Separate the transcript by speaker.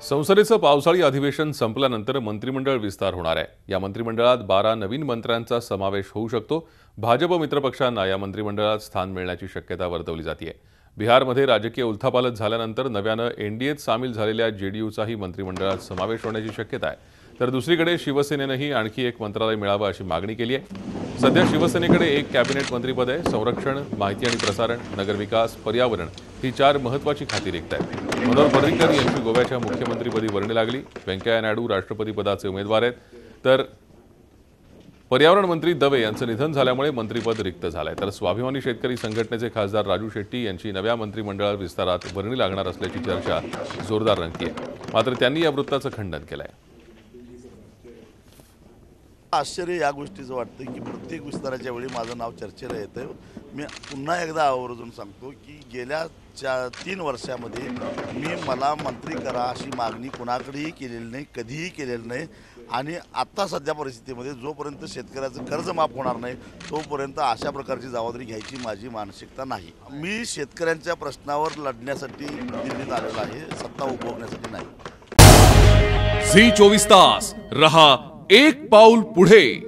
Speaker 1: संसदेचं पावसाळी अधिवेशन संपल्यानंतर मंत्रिमंडळ विस्तार होणार आहे। या मंत्रिमंडळात 12 नवीन मंत्र्यांचा समावेश होऊ शकतो। भाजप मित्रपक्षांना या मंत्रिमंडळात स्थान मिळण्याची शक्यता वर्तवली जाते। बिहारमध्ये राजकीय उलथापालथ झाल्यानंतर नव्याने एनडीएत सामील झालेल्या जेडीयूचाही मंत्रिमंडळात समावेश होण्याची शक्यता आहे। तर दुसरीकडे शिवसेनेनेही आणखी एक मंत्रालय मिळावं अशी मागणी केली आहे। सध्या शिवसेनेकडे एक कॅबिनेट मंत्रिपद आहे। संरक्षण, माहिती आणि प्रसारण, नगरविकास, पर्यावरण ही 4 महत्त्वाची खाती रिक्त आहेत। मनोहर पर्रिकर यांची गोव्याच्या मुख्यमंत्रीपदी वर्णी लागली। व्यंकय्या नायडू राष्ट्रपती पदाचे उमेदवार आहेत, तर पर्यावरण मंत्री दवे यांचं निधन झाल्यामुळे मंत्रिपद रिक्त झालंय। तर स्वाभिमानी शेतकरी संघटनेचे खासदार राजू शेट्टी यांची नव्या मंत्रिमंडळ विस्तारात वर्णी लागणार असल्याची चर्चा जोरदार रंगतीये। मात्र त्यांनी या वृत्ताचं खंडन केलंय।
Speaker 2: आश्चर्य या गोष्टीचं वाटतं की प्रत्येक विस्ताराच्या वेळी माझं नाव चर्चेला येतं। मी पुन्हा एकदा आवर्जून सांगतो की गेल्या 3 वर्षामध्ये मला मंत्री करा अशी मागणी कुणाकडेही केलेली नाही, कधीही केलेली नाही। आणि आता सध्या परिस्थितीमध्ये जोपर्यंत शेतकऱ्याचं कर्ज माफ होणार नाही तोपर्यंत अशा प्रकारची जबाबदारी घ्यायची माझी मानसिकता नाही। मी शेतकऱ्यांच्या प्रश्नावर लढण्यासाठी दिल्लीत आलेलो आहे, सत्ता उपभोगण्यासाठी नाही।
Speaker 3: झी 24 तास रहा एक पाऊल पुढे।